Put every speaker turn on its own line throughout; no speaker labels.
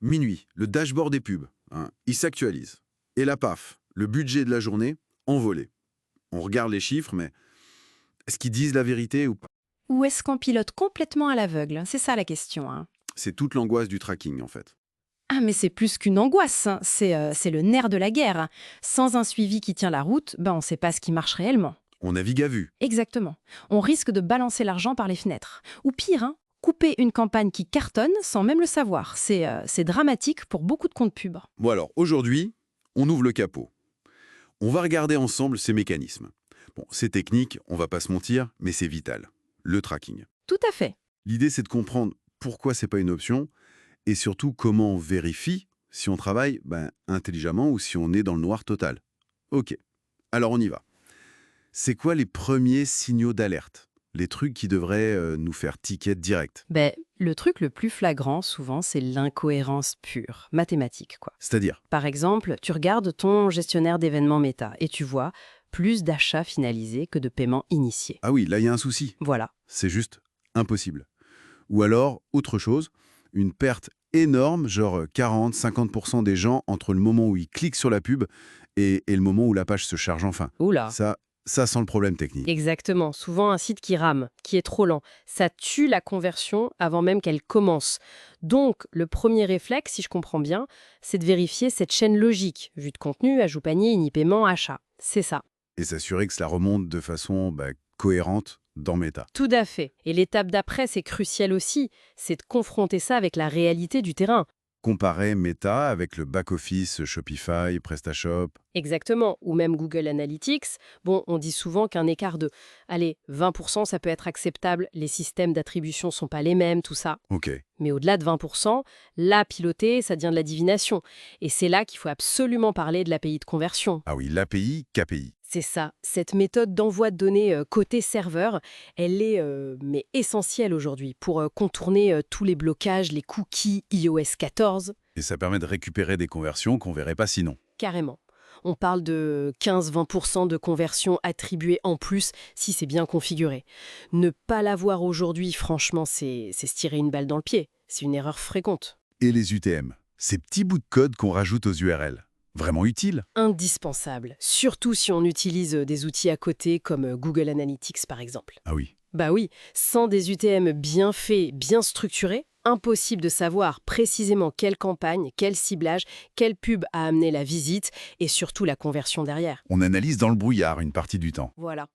Minuit, le dashboard des pubs, hein, il s'actualise. Et là, paf, le budget de la journée, envolé. On regarde les chiffres, mais est-ce qu'ils disent la vérité ou pas?
Ou est-ce qu'on pilote complètement à l'aveugle? C'est ça la question, hein.
C'est toute l'angoisse du tracking, en fait.
Ah, mais c'est plus qu'une angoisse, hein. C'est le nerf de la guerre. Sans un suivi qui tient la route, on ne sait pas ce qui marche réellement.
On navigue à vue.
Exactement. On risque de balancer l'argent par les fenêtres. Ou pire, hein, couper une campagne qui cartonne sans même le savoir. C'est dramatique pour beaucoup de comptes pubs.
Bon alors, aujourd'hui, on ouvre le capot. On va regarder ensemble ces mécanismes. Bon, c'est technique, on va pas se mentir, mais c'est vital. Le tracking.
Tout à fait.
L'idée, c'est de comprendre pourquoi c'est pas une option et surtout comment on vérifie si on travaille intelligemment ou si on est dans le noir total. Ok, alors on y va. C'est quoi les premiers signaux d'alerte? Les trucs qui devraient nous faire ticket direct.
Le truc le plus flagrant, souvent, c'est l'incohérence pure, mathématique, quoi.
C'est-à-dire,
Par exemple, tu regardes ton gestionnaire d'événements méta et tu vois plus d'achats finalisés que de paiements initiés.
ah oui, là il y a un souci.
Voilà.
C'est juste impossible. Ou alors, autre chose, une perte énorme, genre 40-50% des gens entre le moment où ils cliquent sur la pub et le moment où la page se charge enfin.
Oula.
Ça sent le problème technique.
Exactement. Souvent un site qui rame, qui est trop lent. Ça tue la conversion avant même qu'elle commence. Donc, le premier réflexe, si je comprends bien, c'est de vérifier cette chaîne logique. Vue de contenu, ajout panier, ini-paiement, achat. C'est ça.
Et s'assurer que cela remonte de façon cohérente dans Meta.
Tout à fait. Et l'étape d'après, c'est crucial aussi. C'est de confronter ça avec la réalité du terrain.
Comparer Meta avec le back-office Shopify, PrestaShop.
Exactement, ou même Google Analytics. On dit souvent qu'un écart de, allez, 20%, ça peut être acceptable, les systèmes d'attribution sont pas les mêmes, tout ça.
Ok.
Mais au-delà de 20%, là, piloter, ça devient de la divination. Et c'est là qu'il faut absolument parler de l'API de conversion.
Ah oui, l'API, KPI.
C'est ça, cette méthode d'envoi de données côté serveur, elle est mais essentielle aujourd'hui pour contourner tous les blocages, les cookies iOS 14.
Et ça permet de récupérer des conversions qu'on verrait pas sinon.
Carrément. On parle de 15-20% de conversion attribuée en plus si c'est bien configuré. Ne pas l'avoir aujourd'hui, franchement, c'est se tirer une balle dans le pied. C'est une erreur fréquente.
Et les UTM, ces petits bouts de code qu'on rajoute aux URL. Vraiment utiles.
Indispensable, surtout si on utilise des outils à côté comme Google Analytics par exemple.
Ah oui.
Bah oui, sans des UTM bien faits, bien structurés, impossible de savoir précisément quelle campagne, quel ciblage, quelle pub a amené la visite et surtout la conversion derrière.
On analyse dans le brouillard une partie du temps.
Voilà,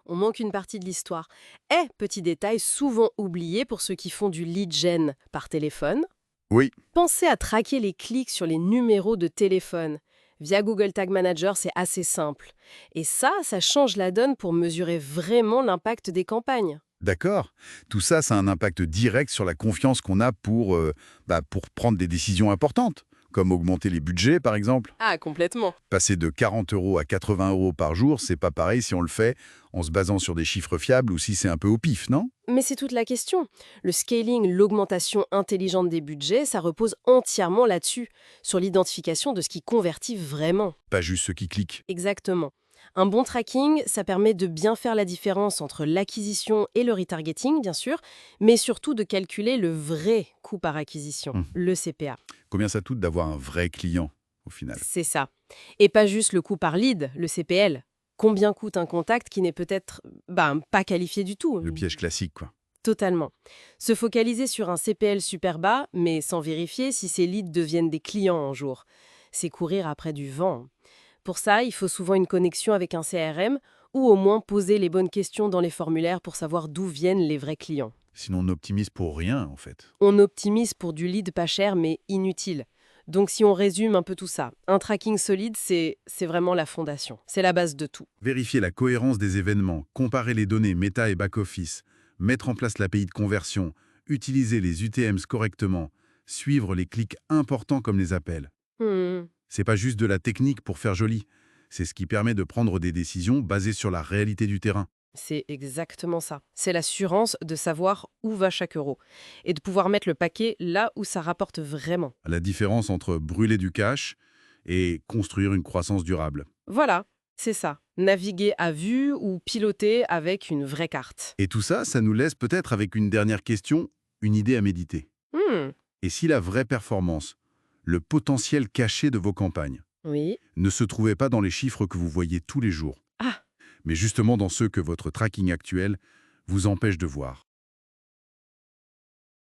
on manque une partie de l'histoire. Et, petit détail souvent oublié pour ceux qui font du lead gen par téléphone,
Oui.
pensez à traquer les clics sur les numéros de téléphone. Via Google Tag Manager, c'est assez simple. Et ça change la donne pour mesurer vraiment l'impact des campagnes.
D'accord. Tout ça, ça a un impact direct sur la confiance qu'on a pour prendre des décisions importantes, comme augmenter les budgets, par exemple.
Ah, complètement.
Passer de 40 € à 80 € par jour, c'est pas pareil si on le fait en se basant sur des chiffres fiables ou si c'est un peu au pif, non?
Mais c'est toute la question. Le scaling, l'augmentation intelligente des budgets, ça repose entièrement là-dessus, sur l'identification de ce qui convertit vraiment.
Pas juste ceux qui cliquent.
Exactement. Un bon tracking, ça permet de bien faire la différence entre l'acquisition et le retargeting, bien sûr, mais surtout de calculer le vrai coût par acquisition, le CPA.
Combien ça coûte d'avoir un vrai client, au final?
C'est ça. Et pas juste le coût par lead, le CPL. Combien coûte un contact qui n'est peut-être pas qualifié du tout?
Le piège classique, quoi.
Totalement. Se focaliser sur un CPL super bas, mais sans vérifier si ces leads deviennent des clients un jour. C'est courir après du vent. Pour ça, il faut souvent une connexion avec un CRM ou au moins poser les bonnes questions dans les formulaires pour savoir d'où viennent les vrais clients.
Sinon, on optimise pour rien, en fait.
On optimise pour du lead pas cher mais inutile. Donc si on résume un peu tout ça, un tracking solide, c'est vraiment la fondation. C'est la base de tout.
Vérifier la cohérence des événements, comparer les données méta et back-office, mettre en place l'API de conversion, utiliser les UTMs correctement, suivre les clics importants comme les appels. C'est pas juste de la technique pour faire joli. C'est ce qui permet de prendre des décisions basées sur la réalité du terrain.
C'est exactement ça. C'est l'assurance de savoir où va chaque euro et de pouvoir mettre le paquet là où ça rapporte vraiment.
La différence entre brûler du cash et construire une croissance durable.
Voilà, c'est ça. Naviguer à vue ou piloter avec une vraie carte.
Et tout ça, ça nous laisse peut-être avec une dernière question, une idée à méditer. Et si la vraie performance, Le potentiel caché de vos campagnes
Oui.
ne se trouvait pas dans les chiffres que vous voyez tous les jours,
Ah,
mais justement dans ceux que votre tracking actuel vous empêche de voir.